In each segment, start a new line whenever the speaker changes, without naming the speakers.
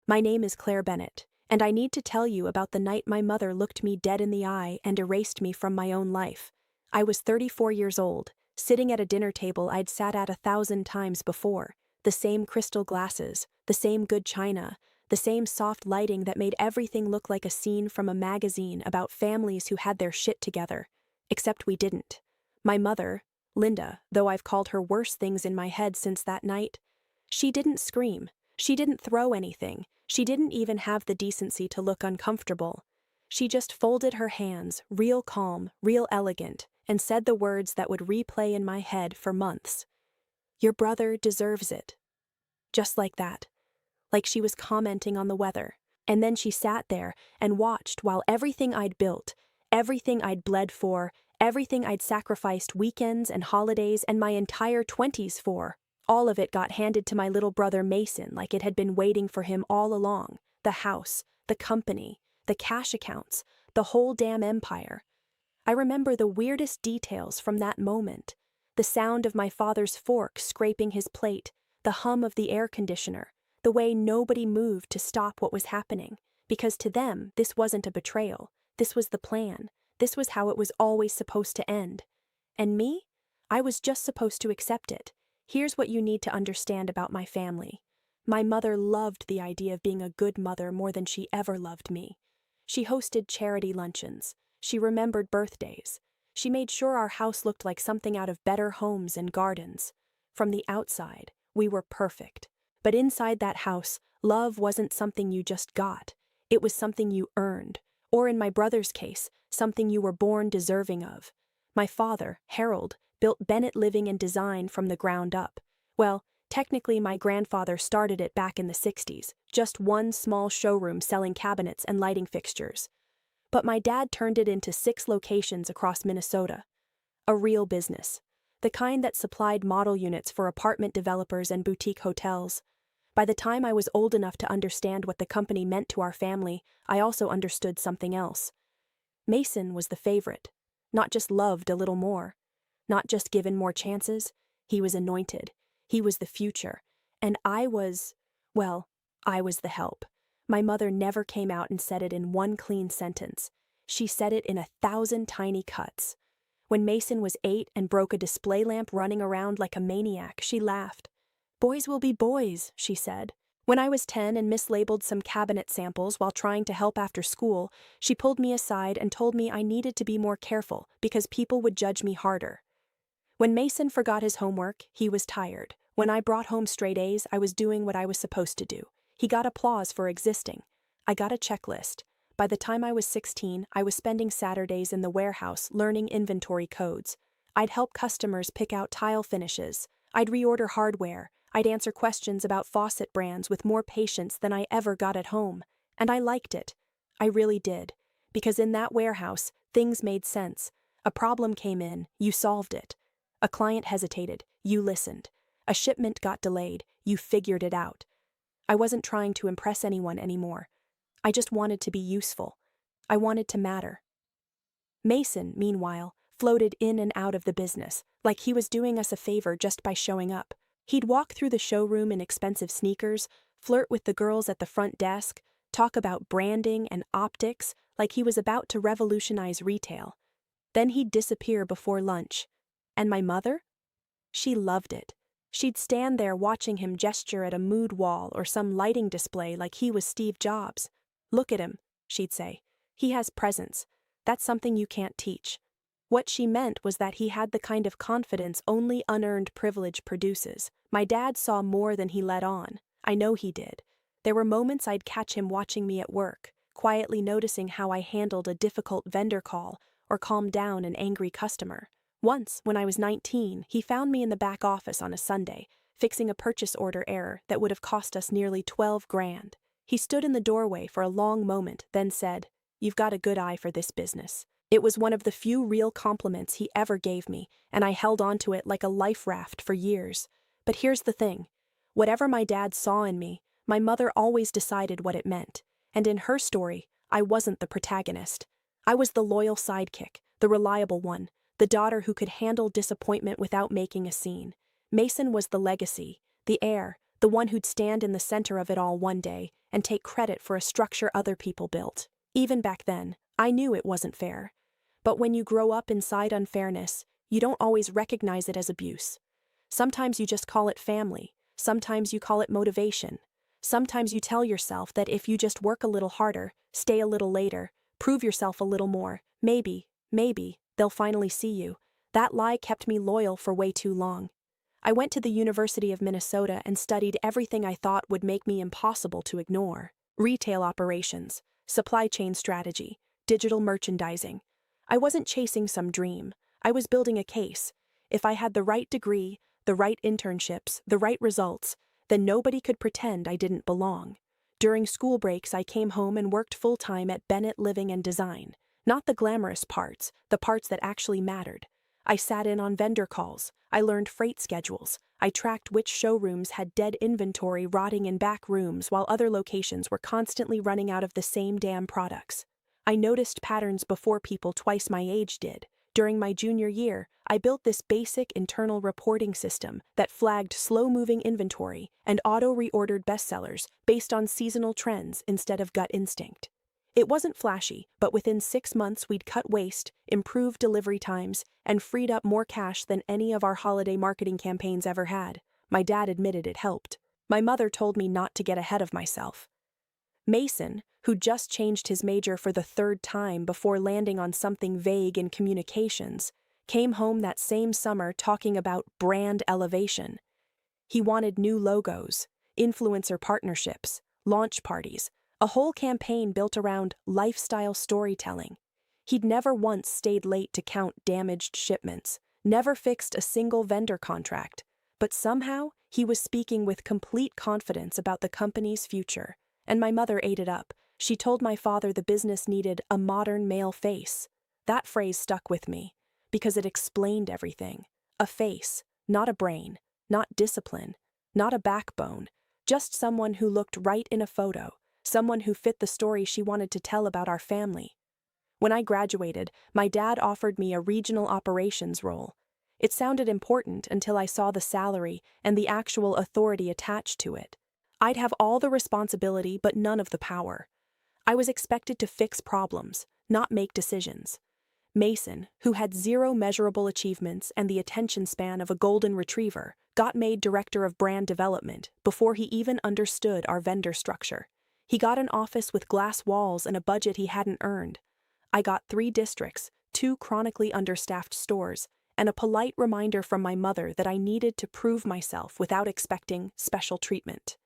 My name is Claire Bennett, and I need to tell you about the night my mother looked me dead in the eye and erased me from my own life. I was 34 years old, sitting at a dinner table I'd sat at 1,000 times before, the same crystal glasses, the same good china, the same soft lighting that made everything look like a scene from a magazine about families who had their shit together. Except we didn't. My mother, Linda, though I've called her worse things in my head since that night, she didn't scream. She didn't throw anything. She didn't even have the decency to look uncomfortable. She just folded her hands, real calm, real elegant, and said the words that would replay in my head for months. "Your brother deserves it." Just like that. Like she was commenting on the weather. And then she sat there and watched while everything I'd built, everything I'd bled for, everything I'd sacrificed weekends and holidays and my entire 20s for, all of it got handed to my little brother Mason like it had been waiting for him all along. The house, the company, the cash accounts, the whole damn empire. I remember the weirdest details from that moment. The sound of my father's fork scraping his plate, the hum of the air conditioner, the way nobody moved to stop what was happening, because to them this wasn't a betrayal, this was the plan, this was how it was always supposed to end. And me? I was just supposed to accept it. Here's what you need to understand about my family. My mother loved the idea of being a good mother more than she ever loved me. She hosted charity luncheons. She remembered birthdays. She made sure our house looked like something out of Better Homes and Gardens. From the outside, we were perfect. But inside that house, love wasn't something you just got. It was something you earned. Or in my brother's case, something you were born deserving of. My father, Harold, built Bennett Living and Design from the ground up. Well, technically my grandfather started it back in the 60s, just one small showroom selling cabinets and lighting fixtures. But my dad turned it into 6 locations across Minnesota. A real business. The kind that supplied model units for apartment developers and boutique hotels. By the time I was old enough to understand what the company meant to our family, I also understood something else. Mason was the favorite. Not just loved a little more. Not just given more chances. He was anointed. He was the future. And I was the help. My mother never came out and said it in one clean sentence. She said it in 1,000 tiny cuts. When Mason was 8 and broke a display lamp running around like a maniac, she laughed. "Boys will be boys," she said. When I was 10 and mislabeled some cabinet samples while trying to help after school, she pulled me aside and told me I needed to be more careful because people would judge me harder. When Mason forgot his homework, he was tired. When I brought home straight A's, I was doing what I was supposed to do. He got applause for existing. I got a checklist. By the time I was 16, I was spending Saturdays in the warehouse learning inventory codes. I'd help customers pick out tile finishes. I'd reorder hardware. I'd answer questions about faucet brands with more patience than I ever got at home. And I liked it. I really did. Because in that warehouse, things made sense. A problem came in, you solved it. A client hesitated, you listened. A shipment got delayed, you figured it out. I wasn't trying to impress anyone anymore. I just wanted to be useful. I wanted to matter. Mason, meanwhile, floated in and out of the business, like he was doing us a favor just by showing up. He'd walk through the showroom in expensive sneakers, flirt with the girls at the front desk, talk about branding and optics like he was about to revolutionize retail. Then he'd disappear before lunch. And my mother? She loved it. She'd stand there watching him gesture at a mood wall or some lighting display like he was Steve Jobs. "Look at him," she'd say. "He has presence. That's something you can't teach." What she meant was that he had the kind of confidence only unearned privilege produces. My dad saw more than he let on. I know he did. There were moments I'd catch him watching me at work, quietly noticing how I handled a difficult vendor call or calmed down an angry customer. Once, when I was 19, he found me in the back office on a Sunday, fixing a purchase order error that would have cost us nearly 12 grand. He stood in the doorway for a long moment, then said, "You've got a good eye for this business." It was one of the few real compliments he ever gave me, and I held on to it like a life raft for years. But here's the thing. Whatever my dad saw in me, my mother always decided what it meant. And in her story, I wasn't the protagonist. I was the loyal sidekick, the reliable one, the daughter who could handle disappointment without making a scene. Mason was the legacy, the heir, the one who'd stand in the center of it all one day and take credit for a structure other people built. Even back then, I knew it wasn't fair. But when you grow up inside unfairness, you don't always recognize it as abuse. Sometimes you just call it family. Sometimes you call it motivation. Sometimes you tell yourself that if you just work a little harder, stay a little later, prove yourself a little more, maybe, they'll finally see you. That lie kept me loyal for way too long. I went to the University of Minnesota and studied everything I thought would make me impossible to ignore. Retail operations, supply chain strategy, digital merchandising. I wasn't chasing some dream. I was building a case. If I had the right degree, the right internships, the right results, then nobody could pretend I didn't belong. During school breaks, I came home and worked full-time at Bennett Living and Design. Not the glamorous parts, the parts that actually mattered. I sat in on vendor calls. I learned freight schedules. I tracked which showrooms had dead inventory rotting in back rooms while other locations were constantly running out of the same damn products. I noticed patterns before people twice my age did. During my junior year, I built this basic internal reporting system that flagged slow-moving inventory and auto-reordered bestsellers based on seasonal trends instead of gut instinct. It wasn't flashy, but within 6 months we'd cut waste, improved delivery times, and freed up more cash than any of our holiday marketing campaigns ever had. My dad admitted it helped. My mother told me not to get ahead of myself. Mason, who just changed his major for the 3rd time before landing on something vague in communications, came home that same summer talking about brand elevation. He wanted new logos, influencer partnerships, launch parties, a whole campaign built around lifestyle storytelling. He'd never once stayed late to count damaged shipments, never fixed a single vendor contract, but somehow he was speaking with complete confidence about the company's future, and my mother ate it up. She told my father the business needed a modern male face. That phrase stuck with me, because it explained everything. A face, not a brain, not discipline, not a backbone, just someone who looked right in a photo, someone who fit the story she wanted to tell about our family. When I graduated, my dad offered me a regional operations role. It sounded important until I saw the salary and the actual authority attached to it. I'd have all the responsibility but none of the power. I was expected to fix problems, not make decisions. Mason, who had 0 measurable achievements and the attention span of a golden retriever, got made director of brand development before he even understood our vendor structure. He got an office with glass walls and a budget he hadn't earned. I got 3 districts, 2 chronically understaffed stores, and a polite reminder from my mother that I needed to prove myself without expecting special treatment.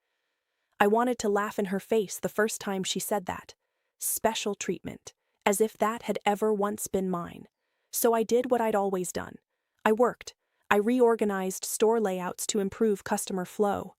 I wanted to laugh in her face the first time she said that. Special treatment, as if that had ever once been mine. So I did what I'd always done. I worked. I reorganized store layouts to improve customer flow.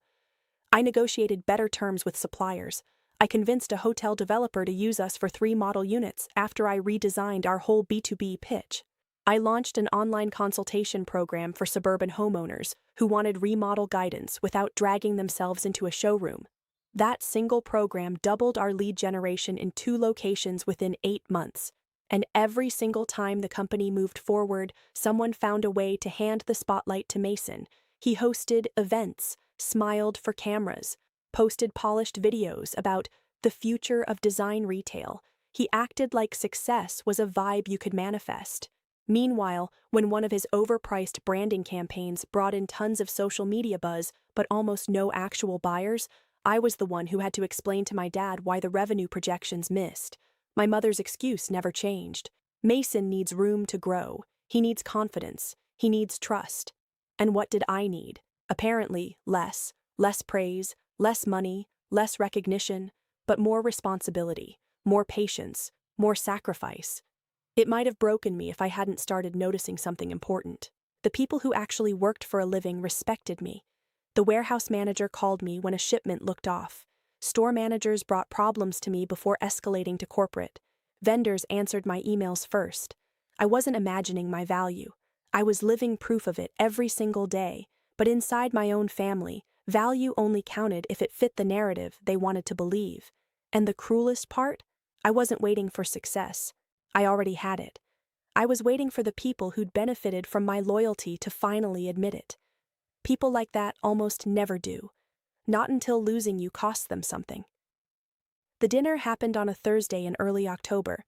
I negotiated better terms with suppliers. I convinced a hotel developer to use us for 3 model units after I redesigned our whole B2B pitch. I launched an online consultation program for suburban homeowners who wanted remodel guidance without dragging themselves into a showroom. That single program doubled our lead generation in 2 locations within 8 months. And every single time the company moved forward, someone found a way to hand the spotlight to Mason. He hosted events, smiled for cameras, posted polished videos about the future of design retail. He acted like success was a vibe you could manifest. Meanwhile, when one of his overpriced branding campaigns brought in tons of social media buzz but almost no actual buyers, I was the one who had to explain to my dad why the revenue projections missed. My mother's excuse never changed. Mason needs room to grow. He needs confidence. He needs trust. And what did I need? Apparently, less. Less praise, less money, less recognition, but more responsibility, more patience, more sacrifice. It might have broken me if I hadn't started noticing something important. The people who actually worked for a living respected me. The warehouse manager called me when a shipment looked off. Store managers brought problems to me before escalating to corporate. Vendors answered my emails first. I wasn't imagining my value. I was living proof of it every single day, but inside my own family, value only counted if it fit the narrative they wanted to believe. And the cruelest part? I wasn't waiting for success. I already had it. I was waiting for the people who'd benefited from my loyalty to finally admit it. People like that almost never do. Not until losing you costs them something. The dinner happened on a Thursday in early October.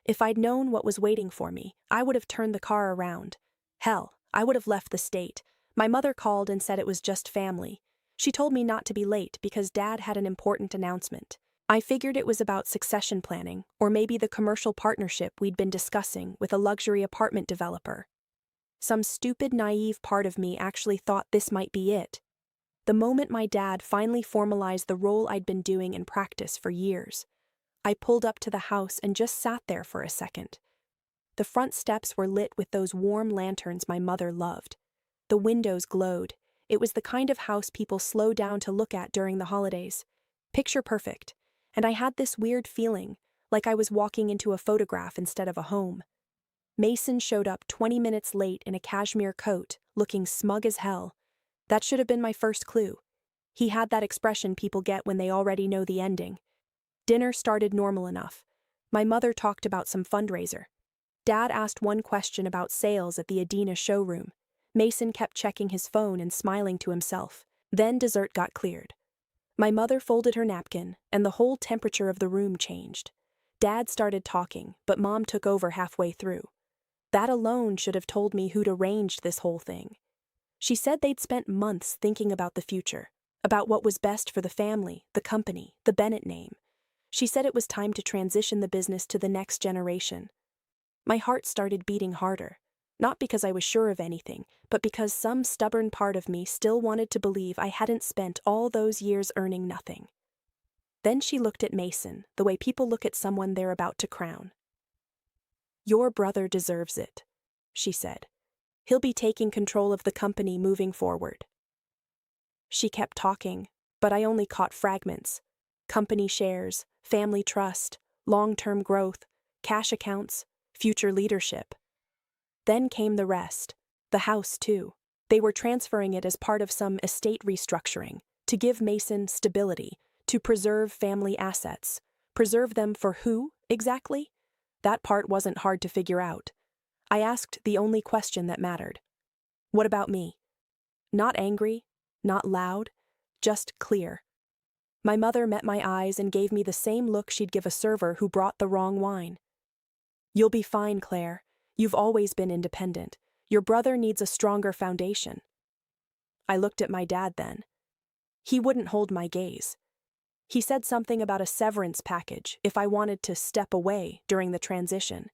If I'd known what was waiting for me, I would have turned the car around. Hell, I would have left the state. My mother called and said it was just family. She told me not to be late because Dad had an important announcement. I figured it was about succession planning, or maybe the commercial partnership we'd been discussing with a luxury apartment developer. Some stupid, naive part of me actually thought this might be it. The moment my dad finally formalized the role I'd been doing in practice for years, I pulled up to the house and just sat there for a second. The front steps were lit with those warm lanterns my mother loved. The windows glowed. It was the kind of house people slow down to look at during the holidays. Picture perfect. And I had this weird feeling, like I was walking into a photograph instead of a home. Mason showed up 20 minutes late in a cashmere coat, looking smug as hell. That should have been my first clue. He had that expression people get when they already know the ending. Dinner started normal enough. My mother talked about some fundraiser. Dad asked one question about sales at the Adina showroom. Mason kept checking his phone and smiling to himself. Then dessert got cleared. My mother folded her napkin, and the whole temperature of the room changed. Dad started talking, but Mom took over halfway through. That alone should have told me who'd arranged this whole thing. She said they'd spent months thinking about the future, about what was best for the family, the company, the Bennett name. She said it was time to transition the business to the next generation. My heart started beating harder, not because I was sure of anything, but because some stubborn part of me still wanted to believe I hadn't spent all those years earning nothing. Then she looked at Mason, the way people look at someone they're about to crown. "Your brother deserves it," she said. "He'll be taking control of the company moving forward." She kept talking, but I only caught fragments. Company shares, family trust, long-term growth, cash accounts, future leadership. Then came the rest. The house, too. They were transferring it as part of some estate restructuring, to give Mason stability, to preserve family assets. Preserve them for who, exactly? That part wasn't hard to figure out. I asked the only question that mattered. What about me? Not angry, not loud, just clear. My mother met my eyes and gave me the same look she'd give a server who brought the wrong wine. "You'll be fine, Claire. You've always been independent. Your brother needs a stronger foundation." I looked at my dad then. He wouldn't hold my gaze. He said something about a severance package if I wanted to step away during the transition.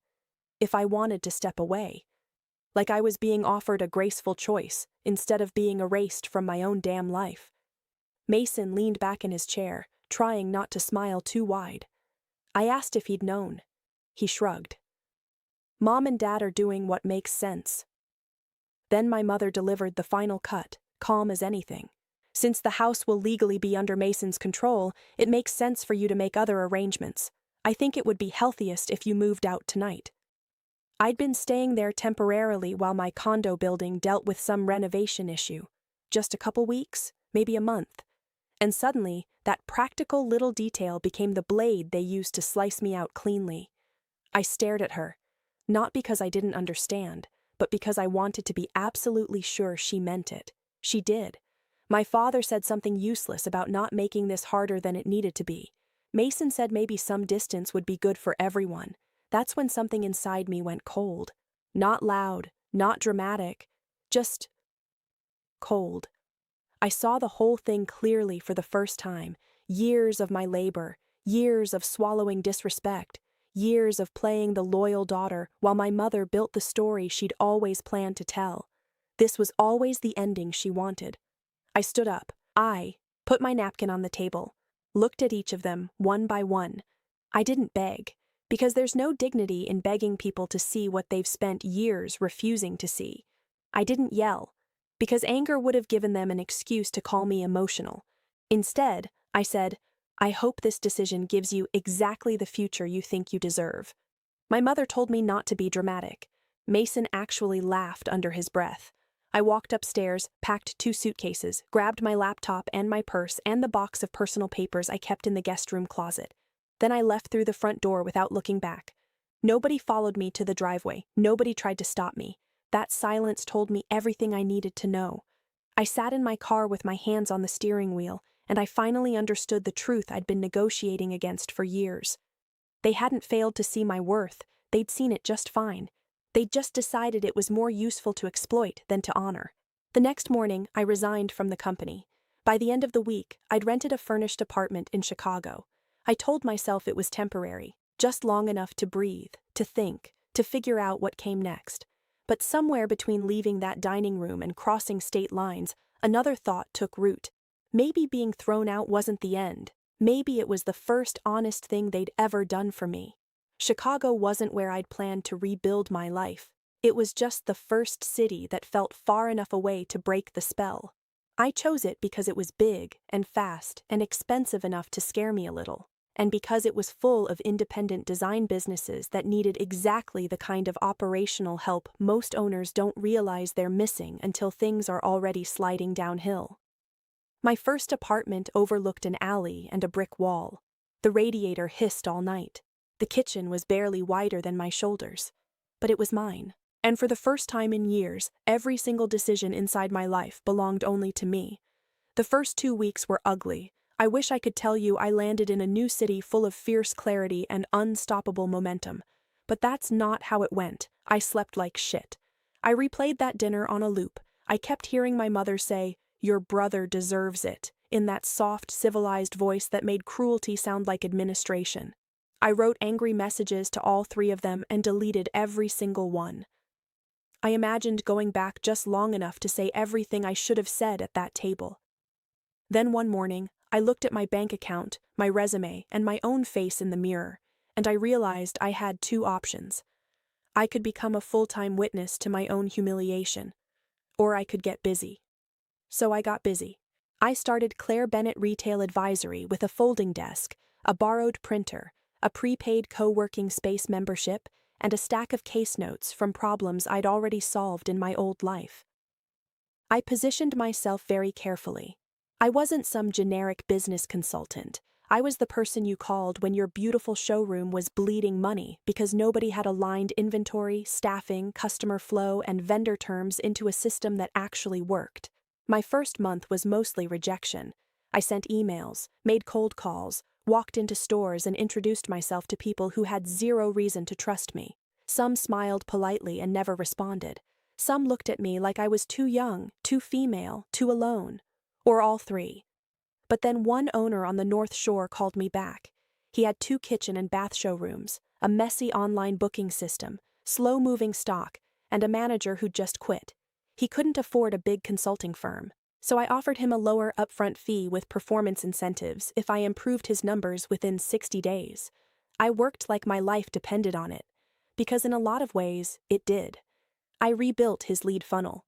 If I wanted to step away. Like I was being offered a graceful choice instead of being erased from my own damn life. Mason leaned back in his chair, trying not to smile too wide. I asked if he'd known. He shrugged. "Mom and Dad are doing what makes sense." Then my mother delivered the final cut, calm as anything. "Since the house will legally be under Mason's control, it makes sense for you to make other arrangements. I think it would be healthiest if you moved out tonight." I'd been staying there temporarily while my condo building dealt with some renovation issue. Just a couple weeks, maybe a month. And suddenly, that practical little detail became the blade they used to slice me out cleanly. I stared at her, not because I didn't understand, but because I wanted to be absolutely sure she meant it. She did. My father said something useless about not making this harder than it needed to be. Mason said maybe some distance would be good for everyone. That's when something inside me went cold. Not loud, not dramatic, just cold. I saw the whole thing clearly for the first time. Years of my labor, years of swallowing disrespect, years of playing the loyal daughter while my mother built the story she'd always planned to tell. This was always the ending she wanted. I stood up. I put my napkin on the table, looked at each of them one by one. I didn't beg, because there's no dignity in begging people to see what they've spent years refusing to see. I didn't yell, because anger would have given them an excuse to call me emotional. Instead, I said, "I hope this decision gives you exactly the future you think you deserve." My mother told me not to be dramatic. Mason actually laughed under his breath. I walked upstairs, packed 2 suitcases, grabbed my laptop and my purse and the box of personal papers I kept in the guest room closet. Then I left through the front door without looking back. Nobody followed me to the driveway. Nobody tried to stop me. That silence told me everything I needed to know. I sat in my car with my hands on the steering wheel, and I finally understood the truth I'd been negotiating against for years. They hadn't failed to see my worth, they'd seen it just fine. They'd just decided it was more useful to exploit than to honor. The next morning, I resigned from the company. By the end of the week, I'd rented a furnished apartment in Chicago. I told myself it was temporary, just long enough to breathe, to think, to figure out what came next. But somewhere between leaving that dining room and crossing state lines, another thought took root. Maybe being thrown out wasn't the end. Maybe it was the first honest thing they'd ever done for me. Chicago wasn't where I'd planned to rebuild my life. It was just the first city that felt far enough away to break the spell. I chose it because it was big and fast and expensive enough to scare me a little, and because it was full of independent design businesses that needed exactly the kind of operational help most owners don't realize they're missing until things are already sliding downhill. My first apartment overlooked an alley and a brick wall. The radiator hissed all night. The kitchen was barely wider than my shoulders. But it was mine. And for the first time in years, every single decision inside my life belonged only to me. The first 2 weeks were ugly. I wish I could tell you I landed in a new city full of fierce clarity and unstoppable momentum. But that's not how it went. I slept like shit. I replayed that dinner on a loop. I kept hearing my mother say, "Your brother deserves it," in that soft, civilized voice that made cruelty sound like administration. I wrote angry messages to all 3 of them and deleted every single one. I imagined going back just long enough to say everything I should have said at that table. Then one morning, I looked at my bank account, my resume, and my own face in the mirror, and I realized I had 2 options. I could become a full-time witness to my own humiliation, or I could get busy. So I got busy. I started Claire Bennett Retail Advisory with a folding desk, a borrowed printer, a prepaid co-working space membership, and a stack of case notes from problems I'd already solved in my old life. I positioned myself very carefully. I wasn't some generic business consultant. I was the person you called when your beautiful showroom was bleeding money because nobody had aligned inventory, staffing, customer flow, and vendor terms into a system that actually worked. My first month was mostly rejection. I sent emails, made cold calls, walked into stores and introduced myself to people who had zero reason to trust me. Some smiled politely and never responded. Some looked at me like I was too young, too female, too alone, or all 3. But then one owner on the North Shore called me back. He had 2 kitchen and bath showrooms, a messy online booking system, slow-moving stock, and a manager who'd just quit. He couldn't afford a big consulting firm, so I offered him a lower upfront fee with performance incentives if I improved his numbers within 60 days. I worked like my life depended on it, because in a lot of ways, it did. I rebuilt his lead funnel,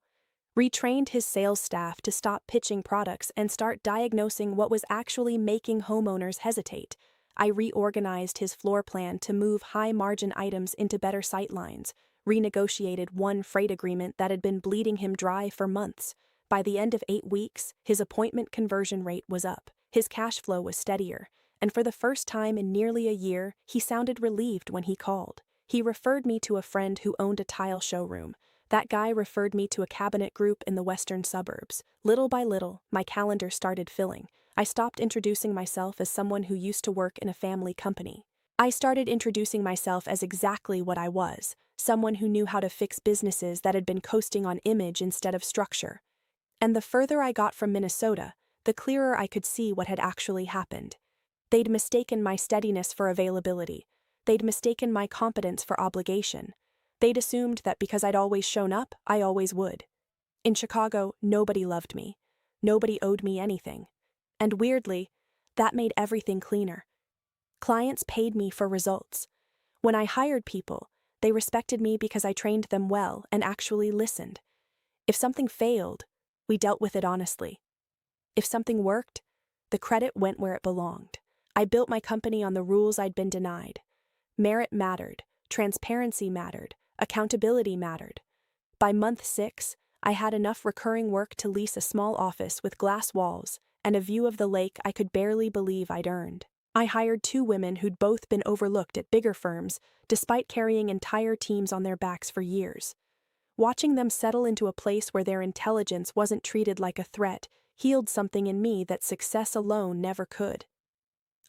retrained his sales staff to stop pitching products and start diagnosing what was actually making homeowners hesitate. I reorganized his floor plan to move high-margin items into better sightlines, renegotiated one freight agreement that had been bleeding him dry for months. By the end of 8 weeks, his appointment conversion rate was up, his cash flow was steadier, and for the first time in nearly a year, he sounded relieved when he called. He referred me to a friend who owned a tile showroom. That guy referred me to a cabinet group in the western suburbs. Little by little, my calendar started filling. I stopped introducing myself as someone who used to work in a family company. I started introducing myself as exactly what I was, someone who knew how to fix businesses that had been coasting on image instead of structure. And the further I got from Minnesota, the clearer I could see what had actually happened. They'd mistaken my steadiness for availability. They'd mistaken my competence for obligation. They'd assumed that because I'd always shown up, I always would. In Chicago, nobody loved me. Nobody owed me anything. And weirdly, that made everything cleaner. Clients paid me for results. When I hired people, they respected me because I trained them well and actually listened. If something failed, we dealt with it honestly. If something worked, the credit went where it belonged. I built my company on the rules I'd been denied. Merit mattered, transparency mattered, accountability mattered. By month 6, I had enough recurring work to lease a small office with glass walls and a view of the lake I could barely believe I'd earned. I hired 2 women who'd both been overlooked at bigger firms, despite carrying entire teams on their backs for years. Watching them settle into a place where their intelligence wasn't treated like a threat healed something in me that success alone never could.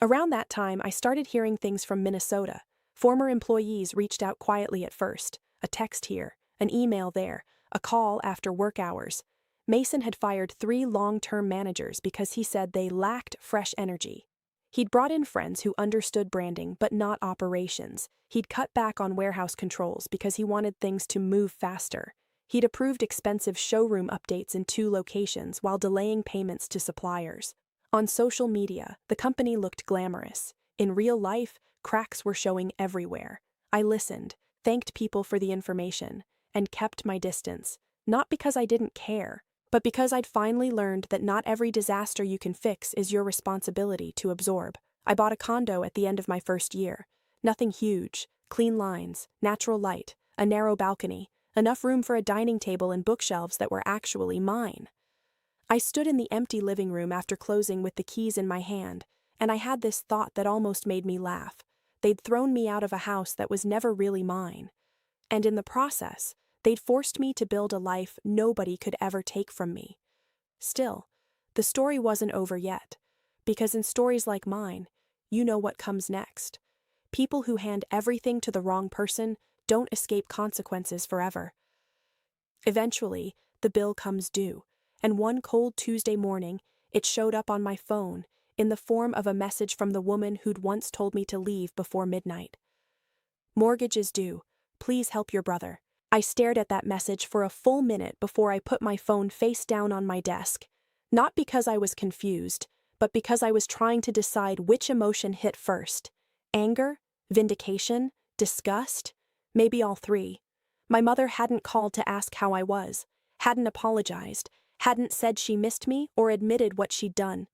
Around that time, I started hearing things from Minnesota. Former employees reached out quietly at first, a text here, an email there, a call after work hours. Mason had fired 3 long-term managers because he said they lacked fresh energy. He'd brought in friends who understood branding but not operations. He'd cut back on warehouse controls because he wanted things to move faster. He'd approved expensive showroom updates in 2 locations while delaying payments to suppliers. On social media, the company looked glamorous. In real life, cracks were showing everywhere. I listened, thanked people for the information, and kept my distance, not because I didn't care, but because I'd finally learned that not every disaster you can fix is your responsibility to absorb. I bought a condo at the end of my first year. Nothing huge, clean lines, natural light, a narrow balcony, enough room for a dining table and bookshelves that were actually mine. I stood in the empty living room after closing with the keys in my hand, and I had this thought that almost made me laugh. They'd thrown me out of a house that was never really mine. And in the process, they'd forced me to build a life nobody could ever take from me. Still, the story wasn't over yet, because in stories like mine, you know what comes next. People who hand everything to the wrong person don't escape consequences forever. Eventually, the bill comes due, and one cold Tuesday morning, it showed up on my phone in the form of a message from the woman who'd once told me to leave before midnight. "Mortgage is due. Please help your brother." I stared at that message for a full minute before I put my phone face down on my desk. Not because I was confused, but because I was trying to decide which emotion hit first. Anger? Vindication? Disgust? Maybe all 3. My mother hadn't called to ask how I was, hadn't apologized, hadn't said she missed me or admitted what she'd done.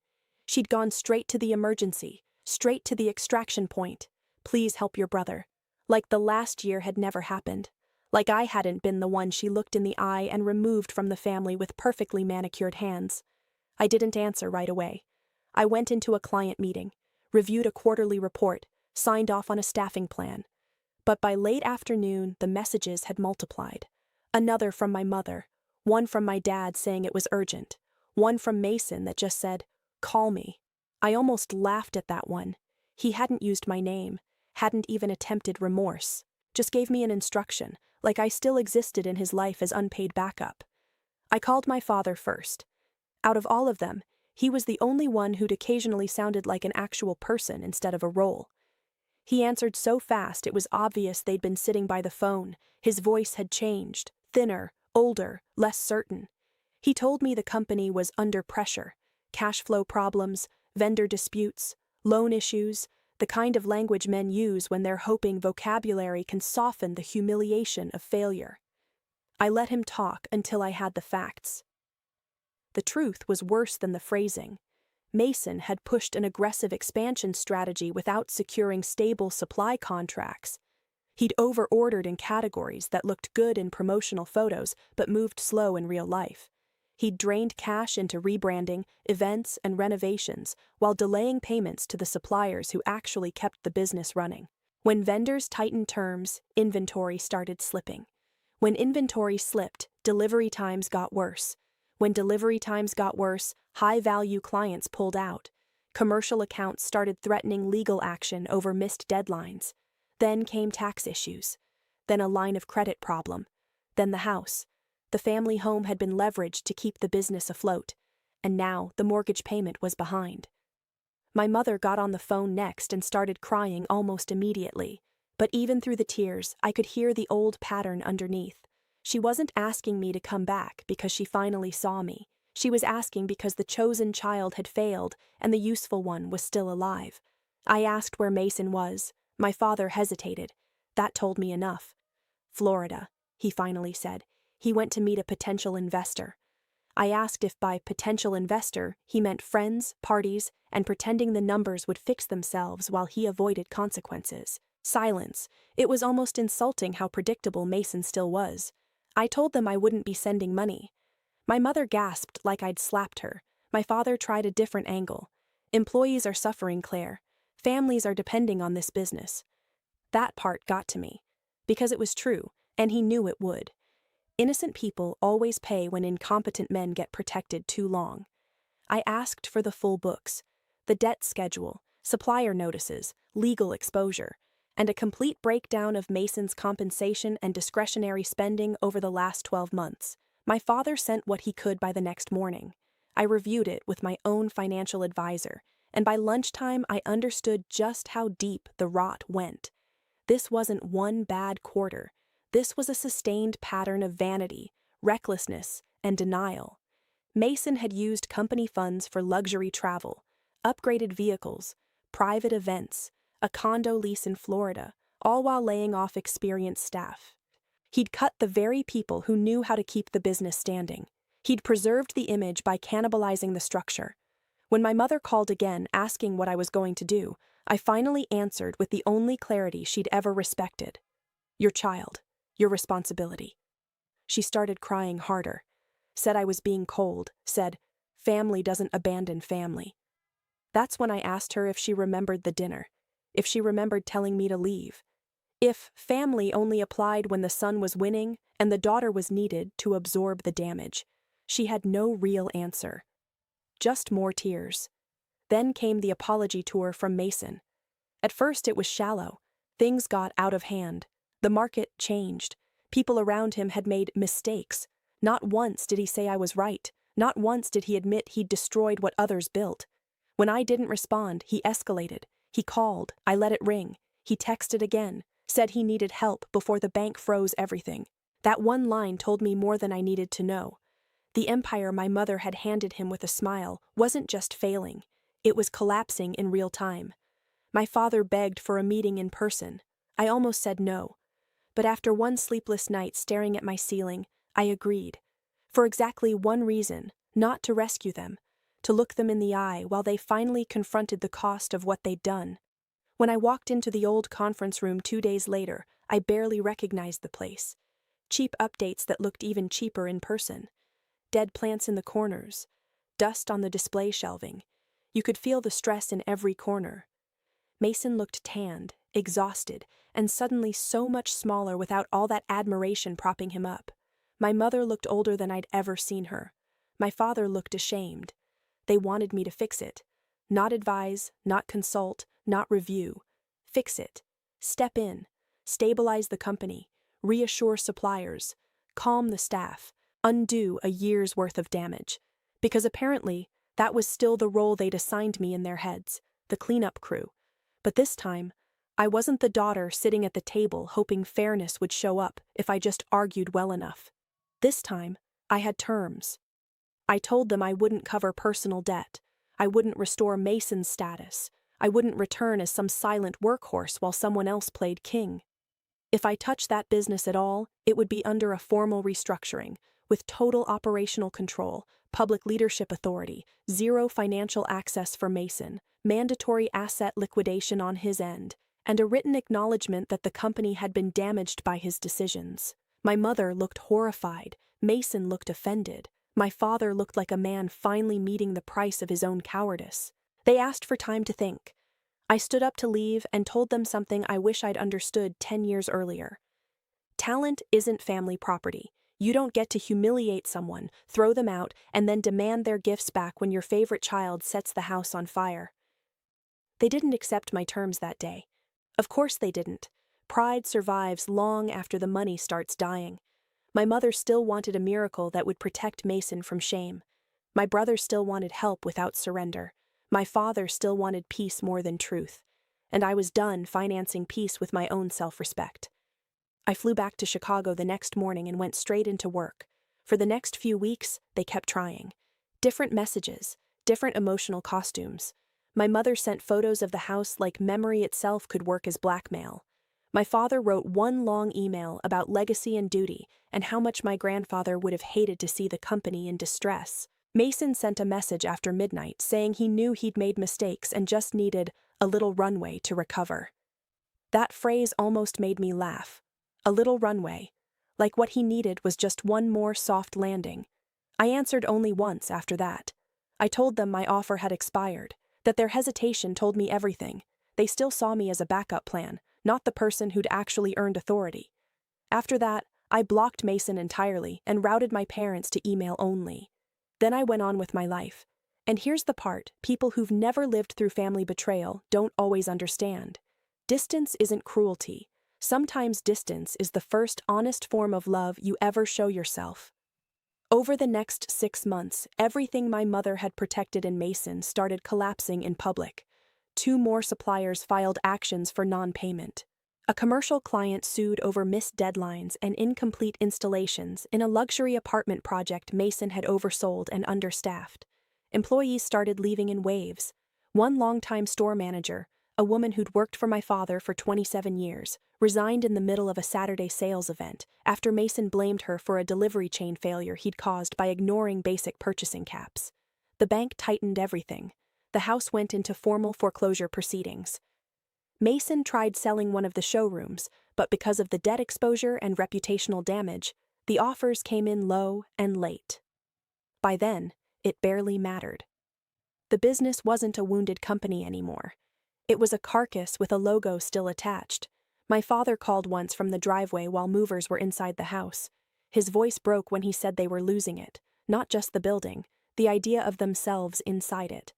She'd gone straight to the emergency, straight to the extraction point. "Please help your brother." Like the last year had never happened. Like I hadn't been the one she looked in the eye and removed from the family with perfectly manicured hands. I didn't answer right away. I went into a client meeting, reviewed a quarterly report, signed off on a staffing plan. But by late afternoon, the messages had multiplied. Another from my mother, one from my dad saying it was urgent, one from Mason that just said, "Call me." I almost laughed at that one. He hadn't used my name, hadn't even attempted remorse, just gave me an instruction, like I still existed in his life as unpaid backup. I called my father first. Out of all of them, he was the only one who'd occasionally sounded like an actual person instead of a role. He answered so fast it was obvious they'd been sitting by the phone. His voice had changed, thinner, older, less certain. He told me the company was under pressure, cash flow problems, vendor disputes, loan issues, the kind of language men use when they're hoping vocabulary can soften the humiliation of failure. I let him talk until I had the facts. The truth was worse than the phrasing. Mason had pushed an aggressive expansion strategy without securing stable supply contracts. He'd over-ordered in categories that looked good in promotional photos but moved slow in real life. He'd drained cash into rebranding, events, and renovations while delaying payments to the suppliers who actually kept the business running. When vendors tightened terms, inventory started slipping. When inventory slipped, delivery times got worse. When delivery times got worse, high-value clients pulled out. Commercial accounts started threatening legal action over missed deadlines. Then came tax issues. Then a line of credit problem. Then the house. The family home had been leveraged to keep the business afloat, and now the mortgage payment was behind. My mother got on the phone next and started crying almost immediately. But even through the tears, I could hear the old pattern underneath. She wasn't asking me to come back because she finally saw me. She was asking because the chosen child had failed and the useful one was still alive. I asked where Mason was. My father hesitated. That told me enough. "Florida," he finally said. He went to meet a potential investor. I asked if by potential investor he meant friends, parties, and pretending the numbers would fix themselves while he avoided consequences. Silence. It was almost insulting how predictable Mason still was. I told them I wouldn't be sending money. My mother gasped like I'd slapped her. My father tried a different angle. "Employees are suffering, Claire. Families are depending on this business." That part got to me. Because it was true, and he knew it would. Innocent people always pay when incompetent men get protected too long. I asked for the full books, the debt schedule, supplier notices, legal exposure, and a complete breakdown of Mason's compensation and discretionary spending over the last 12 months. My father sent what he could by the next morning. I reviewed it with my own financial advisor, and by lunchtime I understood just how deep the rot went. This wasn't one bad quarter. This was a sustained pattern of vanity, recklessness, and denial. Mason had used company funds for luxury travel, upgraded vehicles, private events, a condo lease in Florida, all while laying off experienced staff. He'd cut the very people who knew how to keep the business standing. He'd preserved the image by cannibalizing the structure. When my mother called again asking what I was going to do, I finally answered with the only clarity she'd ever respected. Your child, your responsibility. She started crying harder, said I was being cold, said, family doesn't abandon family. That's when I asked her if she remembered the dinner, if she remembered telling me to leave, if family only applied when the son was winning and the daughter was needed to absorb the damage. She had no real answer. Just more tears. Then came the apology tour from Mason. At first it was shallow. Things got out of hand. The market changed. People around him had made mistakes. Not once did he say I was right. Not once did he admit he'd destroyed what others built. When I didn't respond, he escalated. He called. I let it ring. He texted again, said he needed help before the bank froze everything. That one line told me more than I needed to know. The empire my mother had handed him with a smile wasn't just failing. It was collapsing in real time. My father begged for a meeting in person. I almost said no. But after one sleepless night staring at my ceiling, I agreed. For exactly one reason, not to rescue them, to look them in the eye while they finally confronted the cost of what they'd done. When I walked into the old conference room 2 days later, I barely recognized the place. Cheap updates that looked even cheaper in person. Dead plants in the corners. Dust on the display shelving. You could feel the stress in every corner. Mason looked tanned, exhausted, and suddenly so much smaller without all that admiration propping him up. My mother looked older than I'd ever seen her. My father looked ashamed. They wanted me to fix it. Not advise, not consult, not review. Fix it. Step in. Stabilize the company. Reassure suppliers. Calm the staff. Undo a year's worth of damage. Because apparently, that was still the role they'd assigned me in their heads, the cleanup crew. But this time, I wasn't the daughter sitting at the table hoping fairness would show up if I just argued well enough. This time, I had terms. I told them I wouldn't cover personal debt. I wouldn't restore Mason's status. I wouldn't return as some silent workhorse while someone else played king. If I touched that business at all, it would be under a formal restructuring, with total operational control, public leadership authority, zero financial access for Mason, mandatory asset liquidation on his end, and a written acknowledgement that the company had been damaged by his decisions. My mother looked horrified. Mason looked offended. My father looked like a man finally meeting the price of his own cowardice. They asked for time to think. I stood up to leave and told them something I wish I'd understood 10 years earlier. Talent isn't family property. You don't get to humiliate someone, throw them out, and then demand their gifts back when your favorite child sets the house on fire. They didn't accept my terms that day. Of course they didn't. Pride survives long after the money starts dying. My mother still wanted a miracle that would protect Mason from shame. My brother still wanted help without surrender. My father still wanted peace more than truth. And I was done financing peace with my own self-respect. I flew back to Chicago the next morning and went straight into work. For the next few weeks, they kept trying. Different messages, different emotional costumes. My mother sent photos of the house like memory itself could work as blackmail. My father wrote one long email about legacy and duty and how much my grandfather would have hated to see the company in distress. Mason sent a message after midnight saying he knew he'd made mistakes and just needed a little runway to recover. That phrase almost made me laugh. A little runway. Like what he needed was just one more soft landing. I answered only once after that. I told them my offer had expired, that their hesitation told me everything. They still saw me as a backup plan, not the person who'd actually earned authority. After that, I blocked Mason entirely and routed my parents to email only. Then I went on with my life. And here's the part people who've never lived through family betrayal don't always understand. Distance isn't cruelty. Sometimes distance is the first honest form of love you ever show yourself. Over the next 6 months, everything my mother had protected in Mason started collapsing in public. 2 more suppliers filed actions for non-payment. A commercial client sued over missed deadlines and incomplete installations in a luxury apartment project Mason had oversold and understaffed. Employees started leaving in waves. One longtime store manager, a woman who'd worked for my father for 27 years, resigned in the middle of a Saturday sales event after Mason blamed her for a delivery chain failure he'd caused by ignoring basic purchasing caps. The bank tightened everything. The house went into formal foreclosure proceedings. Mason tried selling one of the showrooms, but because of the debt exposure and reputational damage, the offers came in low and late. By then, it barely mattered. The business wasn't a wounded company anymore. It was a carcass with a logo still attached. My father called once from the driveway while movers were inside the house. His voice broke when he said they were losing it, not just the building, the idea of themselves inside it.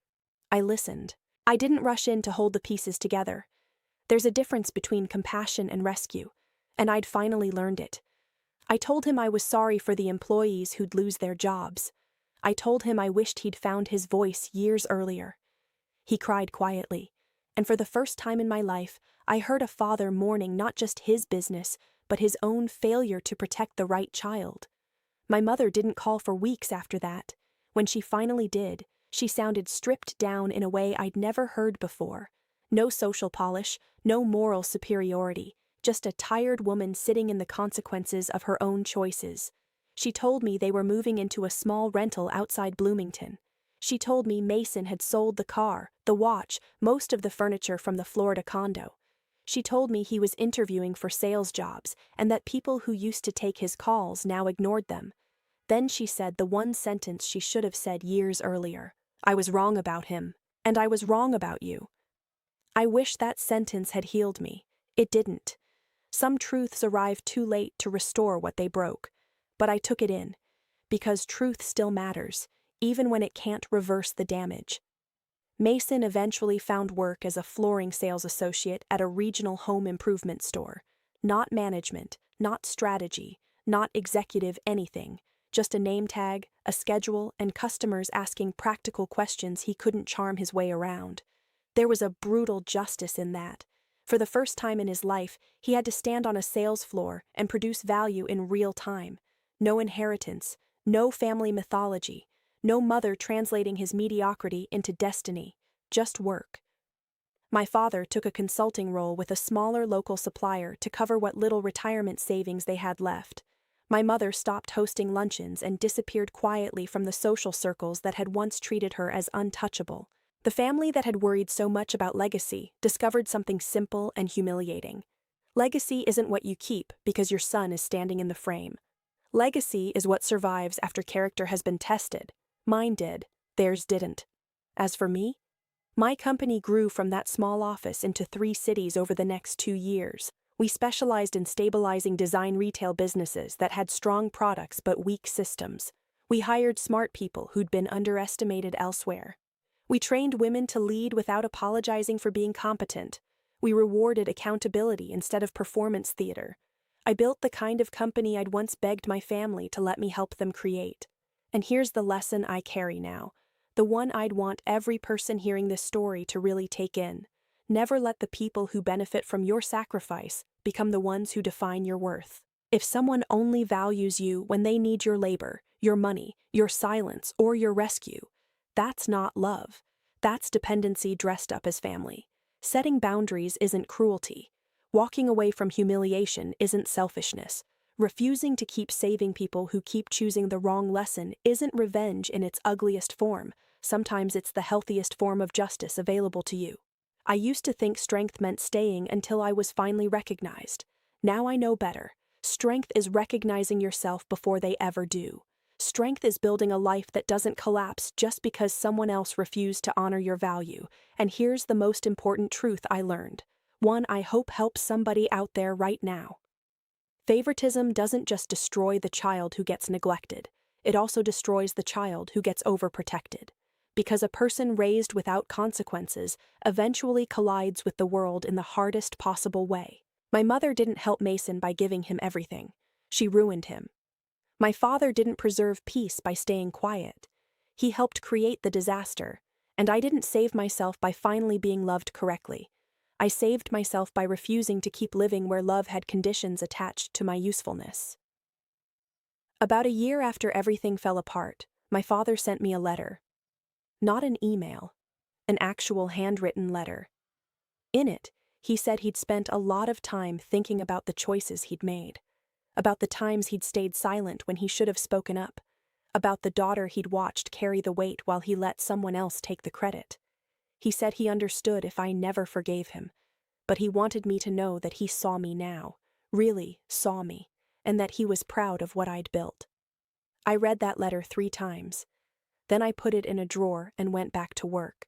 I listened. I didn't rush in to hold the pieces together. There's a difference between compassion and rescue, and I'd finally learned it. I told him I was sorry for the employees who'd lose their jobs. I told him I wished he'd found his voice years earlier. He cried quietly, and for the first time in my life, I heard a father mourning not just his business, but his own failure to protect the right child. My mother didn't call for weeks after that. When she finally did, she sounded stripped down in a way I'd never heard before. No social polish, no moral superiority, just a tired woman sitting in the consequences of her own choices. She told me they were moving into a small rental outside Bloomington. She told me Mason had sold the car, the watch, most of the furniture from the Florida condo. She told me he was interviewing for sales jobs and that people who used to take his calls now ignored them. Then she said the one sentence she should have said years earlier. I was wrong about him, and I was wrong about you. I wish that sentence had healed me. It didn't. Some truths arrive too late to restore what they broke. But I took it in, because truth still matters, even when it can't reverse the damage. Mason eventually found work as a flooring sales associate at a regional home improvement store. Not management, not strategy, not executive anything, just a name tag, a schedule, and customers asking practical questions he couldn't charm his way around. There was a brutal justice in that. For the first time in his life, he had to stand on a sales floor and produce value in real time. No inheritance, no family mythology, no mother translating his mediocrity into destiny, just work. My father took a consulting role with a smaller local supplier to cover what little retirement savings they had left. My mother stopped hosting luncheons and disappeared quietly from the social circles that had once treated her as untouchable. The family that had worried so much about legacy discovered something simple and humiliating. Legacy isn't what you keep because your son is standing in the frame. Legacy is what survives after character has been tested. Mine did, theirs didn't. As for me, my company grew from that small office into 3 cities over the next 2 years. We specialized in stabilizing design retail businesses that had strong products but weak systems. We hired smart people who'd been underestimated elsewhere. We trained women to lead without apologizing for being competent. We rewarded accountability instead of performance theater. I built the kind of company I'd once begged my family to let me help them create. And here's the lesson I carry now, the one I'd want every person hearing this story to really take in. Never let the people who benefit from your sacrifice become the ones who define your worth. If someone only values you when they need your labor, your money, your silence, or your rescue, that's not love. That's dependency dressed up as family. Setting boundaries isn't cruelty. Walking away from humiliation isn't selfishness. Refusing to keep saving people who keep choosing the wrong lesson isn't revenge in its ugliest form. Sometimes it's the healthiest form of justice available to you. I used to think strength meant staying until I was finally recognized. Now I know better. Strength is recognizing yourself before they ever do. Strength is building a life that doesn't collapse just because someone else refused to honor your value. And here's the most important truth I learned. One I hope helps somebody out there right now. Favoritism doesn't just destroy the child who gets neglected. It also destroys the child who gets overprotected. because a person raised without consequences eventually collides with the world in the hardest possible way. My mother didn't help Mason by giving him everything. She ruined him. My father didn't preserve peace by staying quiet. He helped create the disaster, and I didn't save myself by finally being loved correctly. I saved myself by refusing to keep living where love had conditions attached to my usefulness. About a year after everything fell apart, my father sent me a letter. Not an email, an actual handwritten letter. In it, he said he'd spent a lot of time thinking about the choices he'd made, about the times he'd stayed silent when he should have spoken up, about the daughter he'd watched carry the weight while he let someone else take the credit. He said he understood if I never forgave him, but he wanted me to know that he saw me now, really saw me, and that he was proud of what I'd built. I read that letter 3 times. Then I put it in a drawer and went back to work.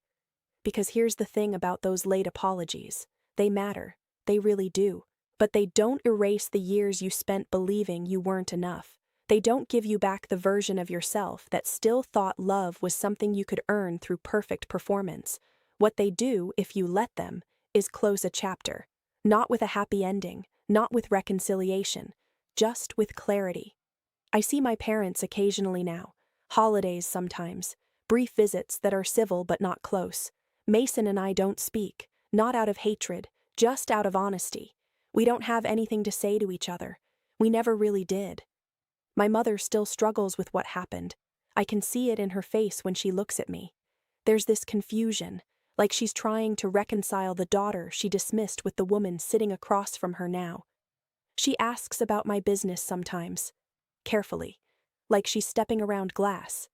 Because here's the thing about those late apologies. They matter. They really do. But they don't erase the years you spent believing you weren't enough. They don't give you back the version of yourself that still thought love was something you could earn through perfect performance. What they do, if you let them, is close a chapter. Not with a happy ending, not with reconciliation, just with clarity. I see my parents occasionally now, holidays sometimes, brief visits that are civil but not close. Mason and I don't speak, not out of hatred, just out of honesty. We don't have anything to say to each other. We never really did. My mother still struggles with what happened. I can see it in her face when she looks at me. There's this confusion, like she's trying to reconcile the daughter she dismissed with the woman sitting across from her now. She asks about my business sometimes, carefully, like she's stepping around glass.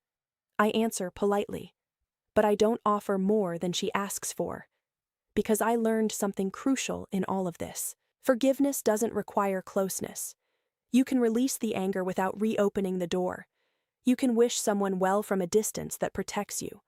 I answer politely, but I don't offer more than she asks for. Because I learned something crucial in all of this. Forgiveness doesn't require closeness. You can release the anger without reopening the door. You can wish someone well from a distance that protects you.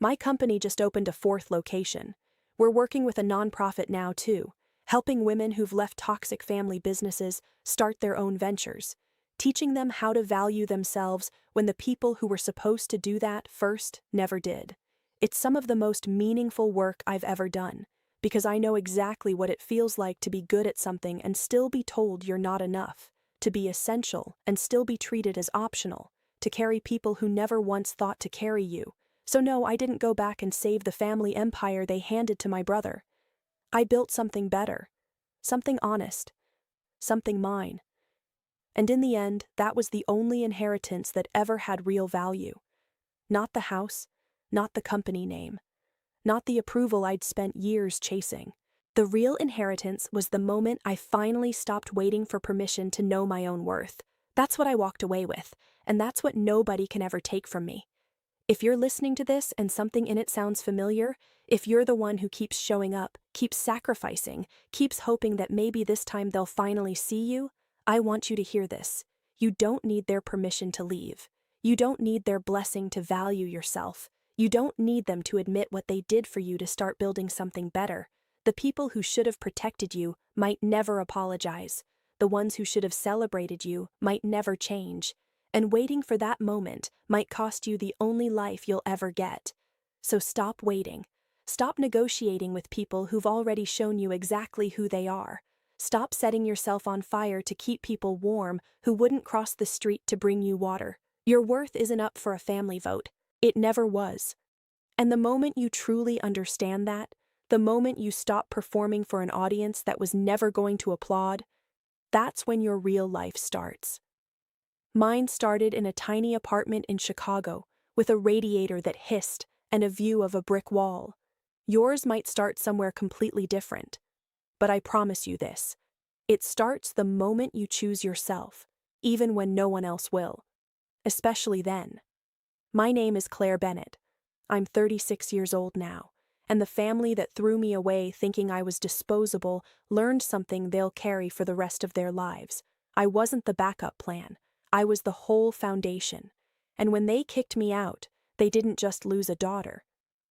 My company just opened a 4th location. We're working with a nonprofit now too, helping women who've left toxic family businesses start their own ventures, teaching them how to value themselves when the people who were supposed to do that first never did. It's some of the most meaningful work I've ever done, because I know exactly what it feels like to be good at something and still be told you're not enough, to be essential and still be treated as optional, to carry people who never once thought to carry you. So no, I didn't go back and save the family empire they handed to my brother. I built something better, something honest, something mine. And in the end, that was the only inheritance that ever had real value. Not the house, not the company name, not the approval I'd spent years chasing. The real inheritance was the moment I finally stopped waiting for permission to know my own worth. That's what I walked away with, and that's what nobody can ever take from me. If you're listening to this and something in it sounds familiar, if you're the one who keeps showing up, keeps sacrificing, keeps hoping that maybe this time they'll finally see you, I want you to hear this. You don't need their permission to leave. You don't need their blessing to value yourself. You don't need them to admit what they did for you to start building something better. The people who should have protected you might never apologize. The ones who should have celebrated you might never change. And waiting for that moment might cost you the only life you'll ever get. So stop waiting. Stop negotiating with people who've already shown you exactly who they are. Stop setting yourself on fire to keep people warm who wouldn't cross the street to bring you water. Your worth isn't up for a family vote. It never was. And the moment you truly understand that, the moment you stop performing for an audience that was never going to applaud, that's when your real life starts. Mine started in a tiny apartment in Chicago, with a radiator that hissed and a view of a brick wall. Yours might start somewhere completely different. But I promise you this. It starts the moment you choose yourself, even when no one else will. Especially then. My name is Claire Bennett. I'm 36 years old now, and the family that threw me away thinking I was disposable learned something they'll carry for the rest of their lives. I wasn't the backup plan. I was the whole foundation. And when they kicked me out, they didn't just lose a daughter.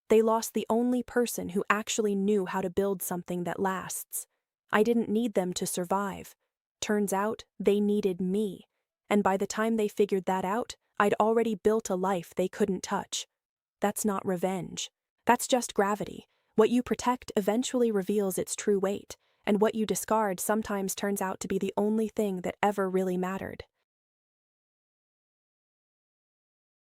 They lost the only person who actually knew how to build something that lasts. I didn't need them to survive. Turns out, they needed me. And by the time they figured that out, I'd already built a life they couldn't touch. That's not revenge. That's just gravity. What you protect eventually reveals its true weight, and what you discard sometimes turns out to be the only thing that ever really mattered.